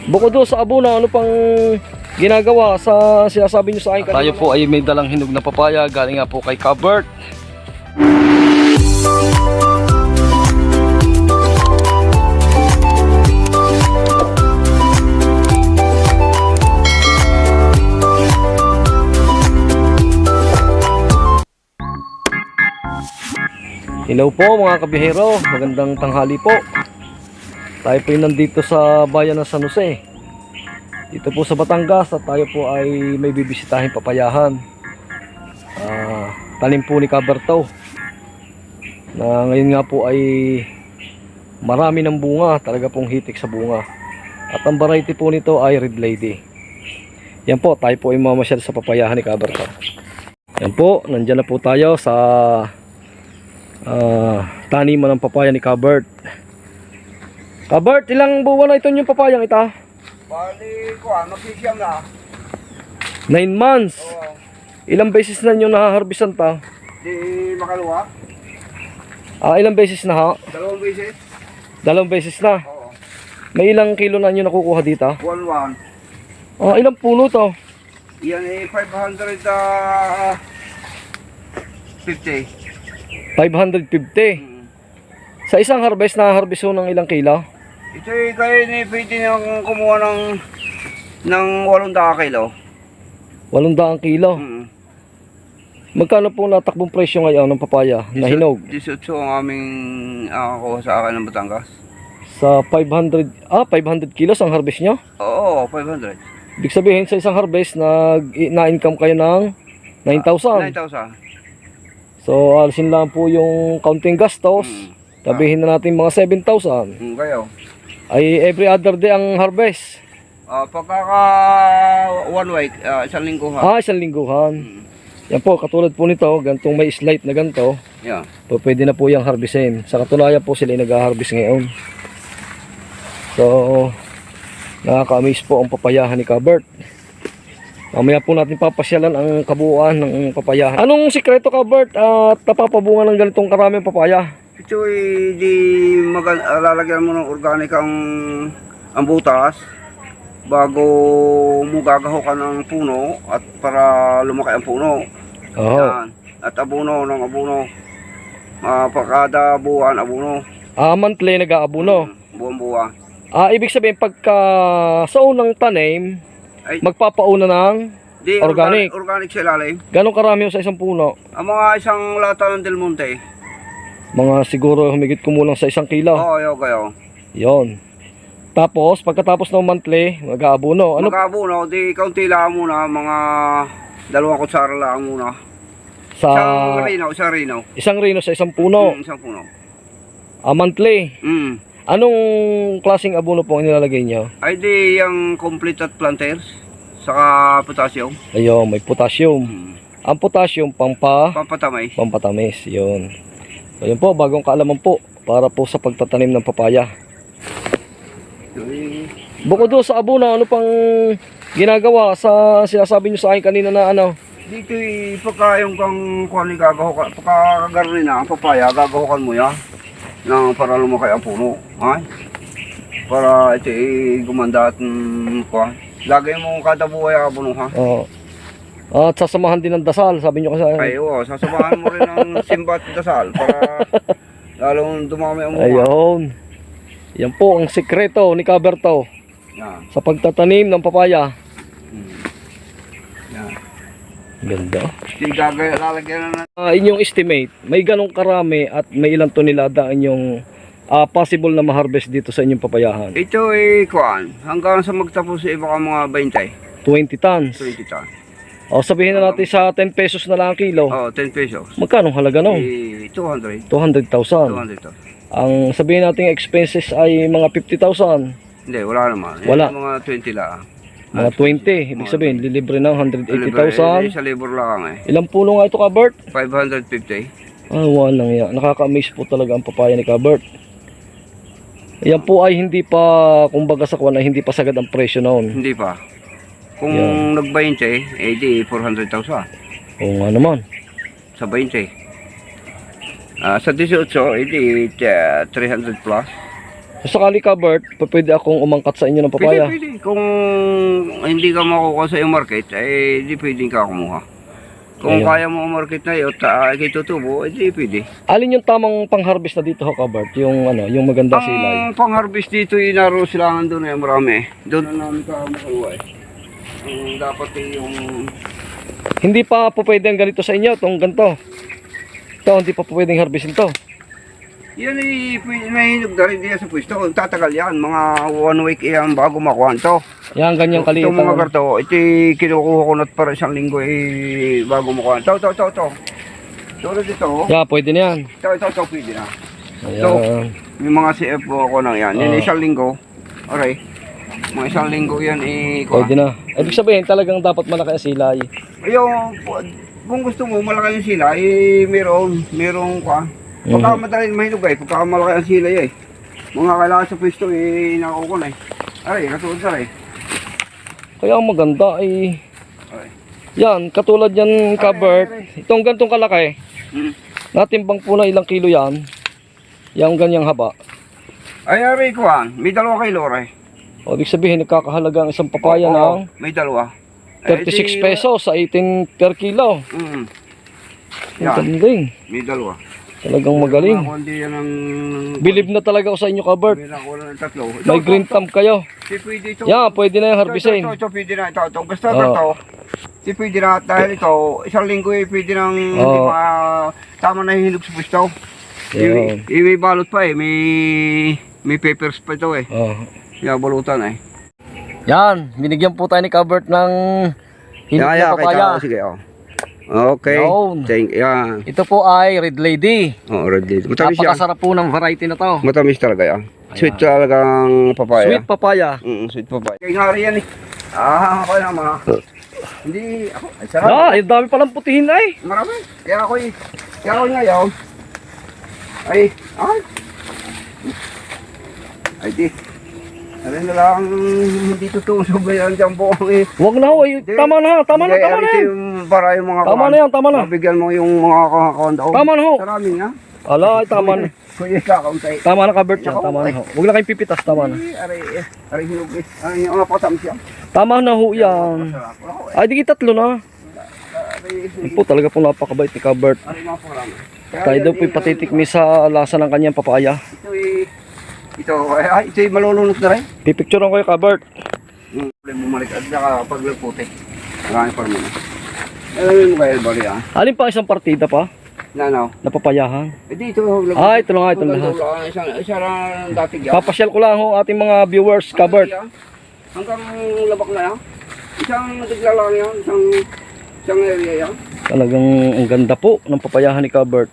Bukod doon sa abuna, ano pang ginagawa sa sinasabi nyo sa akin? Tayo po ay may dalang hinog na papaya. Galing nga po kay Kabert. Hello po mga kabihero, magandang tanghali po. Tayo po nandito sa bayan ng San Jose, dito po sa Batangas, at tayo po ay may bibisitahin papayahan. Tanim po ni Kaberto na ngayon nga po ay marami ng bunga, talaga pong hitik sa bunga. At ang variety po nito ay Red Lady. Yan po, tayo po ay mamasyal sa papayahan ni Kaberto. Yan po, nandyan na po tayo sa taniman ng papaya ni Kabert. Kabert, ilang buwan na ito yung papayang ito? Bali ko, mag-siyam na. 9 months. Oo. Ilang beses na nyo nahaharbisan ta? Di makaluwa. Ilang beses na ha? 2 beses. 2 beses na. Oo. May ilang kilo na nyo nakukuha dito? 1-1. Ilang puno to? Yan ay 550. 550. Sa isang harvest na harbiso ng ilang kilo? Ito ay kayo ni pwede niyang kumuha ng 800 kilo. 800 kilo. Magkano po natakbong presyo ngayon ng papaya na hinog? 18 ang aming kuha sa akin ng Batangas. Sa 500 kilos ang harvest nyo? Oo, 500. Ibig sabihin sa isang harvest na-income kayo ng 9,000. 9,000. So alisin lang po yung counting gastos. Tabihin na natin mga 7,000. Kayo. Ay every other day ang harvest. Pagkaka 1 week, isang linggo ha. Isang lingguhan. Yan po, katulad po nito, gantong may slight na ganto. Yeah. Po, pwede na po yung harvestin. Sa katunayan po sila nag-harvest ngayon. So nakaka-amaze po ang papayahan ni Kabert. Mamaya po natin papasyalan ang kabuuan ng papayahan. Anong sikreto, Kabert, at napapabunga ng ganitong karaming papaya? Ito ay di lalagyan mo ng organic ang butas bago mo gagahokan ng puno at para lumaki ang puno. Yan. At abono ng abono. Pagkada buwan abono. Monthly nag-aabono. Buwan-buwan. Ibig sabihin pagka sa unang tanim, Ay, magpapauna ng organic. Organic sa ilalim. Ganong karami sa isang puno? Ang mga isang lata ng Del Monte. Mga siguro humigit kumulang sa 1 kilo. Oo, kayo. Yon. Tapos pagkatapos ng monthly, mag-aabono. Mag-aabono, di kaunti lang muna, mga 2 kutsara lang muna. Sa Isang rino. isang rino sa isang puno. Isang puno. Monthly. Anong klaseng abono po ang nilalagay nyo? Ay di yung complete at planters, saka potassium. Ayun, may potassium. Ang potassium Pampatamis. Yun. So yun po, bagong kaalaman po para po sa pagtatanim ng papaya. Bukod doon sa abono, ano pang ginagawa sa sinasabi nyo sa akin kanina na ano? Dito pagka yung kang kuwani gagahokan, pagka kagarin na ang papaya, gagahokan mo yan. Para lumaki ang puno. Para ito gumanda at lagay mo kada buhay ang abono ha. At sasamahan din ng dasal, sabi nyo kasi. Ay sasamahan mo rin ng simba at dasal para lalong dumami ang bunga. Ayun. Yan po ang sikreto ni Kaberto sa pagtatanim ng papaya. Yan. Ganda. Lalagyan na Inyong estimate, may ganong karami at may ilang tonelada inyong possible na ma-harvest dito sa inyong papayahan? Ito ay kuan. Hanggang sa magtapos ay baka mga 20 tons. 20 tons. Sabihin na natin sa 10 pesos na lang ang kilo. 10 pesos. Magkano halaga no? 200. 200,000. Ang sabihin natin expenses ay mga 50,000. Hindi, wala naman. Wala. Mga 20 lang. Mga 20. Ibig sabihin, lilibre ng 180,000. Sa labor lang Ilang puno nga ito, Kabert? 550. Walang yan. Nakaka-amaze po talaga ang papaya ni Kabert. Yan po ay hindi pa, kumbaga sa kuwan, hindi pa sagad ang presyo noon. Hindi pa. Kung nag-20, di 400,000. Oo nga naman. Sa 20. Sa 18, di 300 plus. Kung sakali ka, Bert, pwede akong umangkat sa inyo ng papaya. Pwede. Kung hindi ka makukuha sa iyong market, eh, di pwede ka kumuha. Kung Ayun. kaya mo ang market na yun, kay tutubo, eh, di pwede. Alin yung tamang pang-harvest na dito, ka, Bert? Yung, yung maganda silay. Ang pang-harvest dito, inaro silangan doon eh, marami. Doon na namin ka makuha eh. Dapat eh, yung... Hindi pa po pwede ang ganito sa inyo, itong ganito. Ito, hindi pa po pwedeng harvestin to. Yan eh, may hinog na rin diyan sa pwesto. Tatagal yan, mga 1 week yan bago makuha ito. Yan, ganyang kaliit. Itong mga karto, ito kinukuha ko na para isang linggo eh, bago makuha. Ito. Tulad ito. Yan, pwede na yan. Ito, pwede na. Ayan. May mga CFO ako na yan. Yan isang linggo. Alright. Mga isang linggo yan eh. Pwede na. Ibig sabihin, talagang dapat malaki ang silay. Ayun, kung gusto mo malaki yung sila, eh, merong kwa. Pagka madaling mahinog eh, pagka malaki ang sila eh. Mga kailangan sa pwesto eh, nakuko na eh. Aray, katulad na eh. Kaya ang maganda ay... Aray. Yan, katulad yan, Bert. Itong gantong kalaki. Natimbang po na ilang kilo yan. Yung ganyang haba. Ay, aray ko may 2 kilo eh. O, ibig sabihin, nagkakahalaga ang isang papaya ng May 2. 36 pesos sa 18 per kilo. Ang Yan, galing. may 2. Talagang magaling. Kundi yan ang... Bilib na talaga ako sa inyo, Bert. May nakuha ng 3. May green thumb kayo. Si pwede ito. Yan, pwede na yung harvestin. Ito, pwede na. Ito. Basta ito. Si pwede na. Dahil ito, isang linggo eh, pwede nang hindi tama na hihinog sa pwesto. Yan. May balot pa eh. May papers pa ito eh. Yung balutan eh. Yan, binigyan po tayo ni Bert ng hinog na papaya. Sige, Okay. Yun. Yan. Ito po ay Red Lady. Red Lady. Matamis yan. Napakasarap po ng variety na to. Matamis talaga yan. Sweet talagang papaya. Sweet papaya. Sweet papaya. Kaya nga rin yan eh. Ako naman. Hindi, ako. Ay, sarap. Yung dami palang putihin ay. Marami. Kaya ako ngayon. Ay, di. Ano na lang, hindi totoo sobrayan dyan po eh. Huwag na ho, tama na yan. Para yung mga Tama na yan, tama na. mabigyan mo yung mga kakakawanda. Tama na ho. Sarami nga. Ala, ay tama na. Kuya kakauntay. Tama na, Bert yan, tama na ho. Huwag na kayong pipitas, tama na. Aray hinog eh. Aray yung mga patam siya. Tama na ho yan. Ay, di tatlo na. Yan po, talaga po napakabait ni Bert. Aray mga parami. Tayo daw po patitikmi sa lasa ng kanyang papaya. Ito malulunod na rin. Pipicturean ko yung Bert. Bumalik at saka paglagputi. Marami pa rin. Ano mo kaya bali Alin pa isang partida pa? Nanaw. Napapayahan. Dito. Ay, ito na nga, ito na lahat. Isa lang dati yan. Papasyal ko lang ho ating mga viewers, Bert. Hanggang labak na yan. Isang tigla lang yan. Isang area yan. Talagang ang ganda po ng papayahan ni Bert.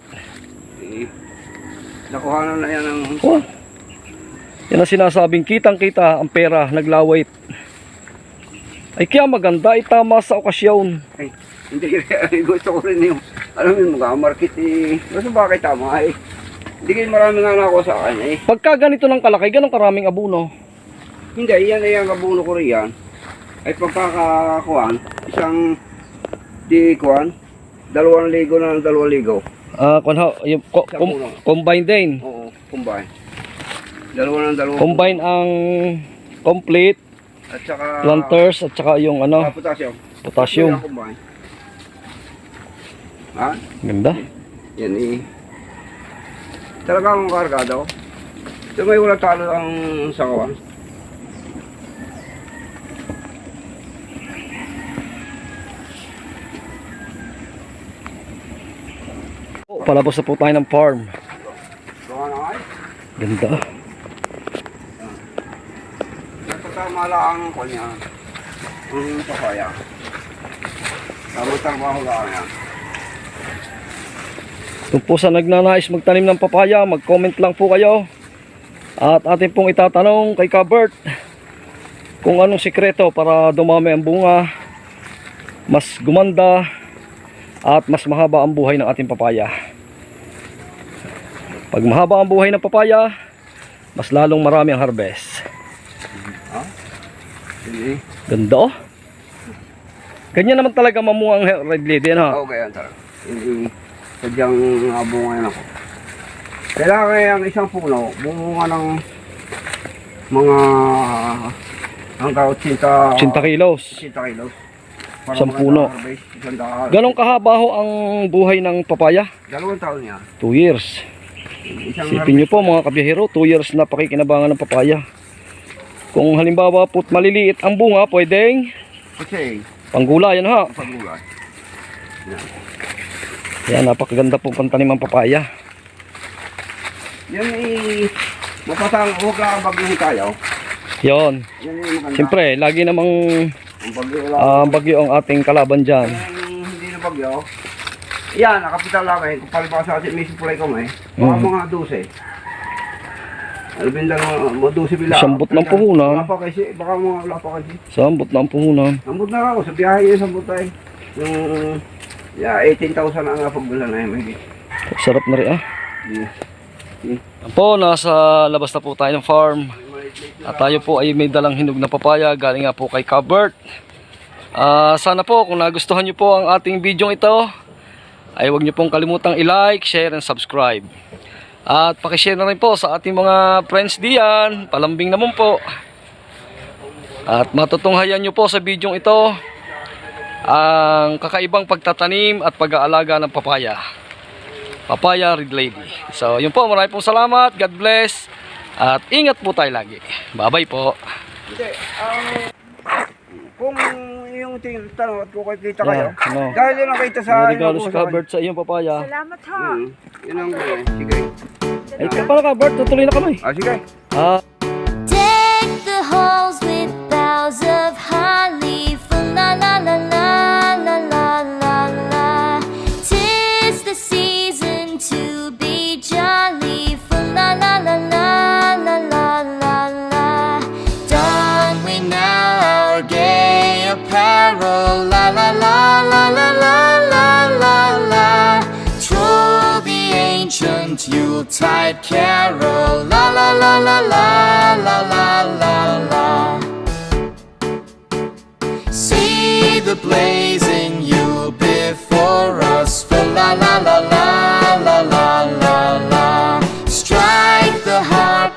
Nakuhanan na yan ng... Oh. Yan ang sinasabing kitang-kita ang pera, naglawait. Ay kaya maganda, itama sa okasyon. Ay, hindi gusto ko rin yung... Alam mo mga market eh. Gusto ba kayo tama eh. Hindi kayo marami nga na ako sa akin eh. Pagka ganito ng kalaki, ganong karaming abuno. Hindi, yan ay ang kabuno ko rin yan. Ay pagkakakuhan, isang di kuhan, 2,000 na 2,000. Yung combine din. Oo, combine. 2 Combine ang complete, at saka planters, at saka yung potassium. potassium. Combine. Ha? Ganda. Yan eh. Talaga akong kargado. So may wala talo ang sakawan. Palabas na po tayo ng farm. Gawa na ay. Ganda. Tama lang ang kanya. Ang papaya. Trabaho lang yan. Kung po sa nagnanais magtanim ng papaya, mag-comment lang po kayo. At atin pong itatanong kay Bert kung anong sikreto para dumami ang bunga, mas gumanda, at mas mahaba ang buhay ng ating papaya. Pag mahaba ang buhay ng papaya, mas lalong marami ang harvest. Sige. Ganda oh. Ganyan naman talaga mamunga ang Red Lady, ano? Okay, yan talaga. Sadyang bunga yan ako. Kailangan yung isang puno, bumunga ng mga hanggang 80 80 kilos. 80 kilos. Para Isang puno. maka-harvest, isang daan. Ganong kahaba ho ang buhay ng papaya? 2 taon niya. 2 years. Isang Isipin nyo po mga kabiyahero, 2 years na pakikinabangan ng papaya. Kung halimbawa po't maliliit ang bunga, pwedeng kasi panggulayan ha. pagulay. Yan, napakaganda po pantanim ang papaya. Yan mapatang huwag lang bagyo tayo. Yon. Yan maganda. Siyempre, lagi namang Ang bagyo lang. bagyo ang ating kalaban dyan. Kung hindi na bagyo. Yan, nakapital namin. Kung palibasa kasi may supply kami. Baka mga 12. Albindang mga 12 bila. Sambot ng puhunan. Wala pa kasi, baka mga wala pa kasi. Sambot na ang puhunan. Sambot na ako, sa biyahe yun sambot tayo. Yung, 18,000 na nga pagbula na yun. May Sarap na rin ah. Po, nasa labas na po tayo ng farm. At tayo po ay may dalang hinog na papaya. Galing nga po kay Kabert. Sana po kung nagustuhan nyo po ang ating video ito, ay huwag nyo pong kalimutang i-like, share, and subscribe. At pakishare na rin po sa ating mga friends diyan. Palambing naman po. At matutunghayan nyo po sa video ito ang kakaibang pagtatanim at pag-aalaga ng papaya. Papaya Red Lady. So yun po, maraming pong salamat. God bless. At ingat po tayo lagi. Bye-bye po. Hindi, kung yung tanong at kung kita kayo, Yeah, ano? dahil yun ang kita sa May regalo si Kabert sa iyong papaya. Salamat ha. Yun ang sige. Ay, paano Kabert? Tutuloy na kami. Sige. Deck the halls with boughs of holly, la la la la la la la la. 'Tis the season to be jolly, la la la la la la la la. Don we now our gay apparel, la la la la la la la la la. Troll the ancient Yuletide carol, la la la la la la la la la. See the blazing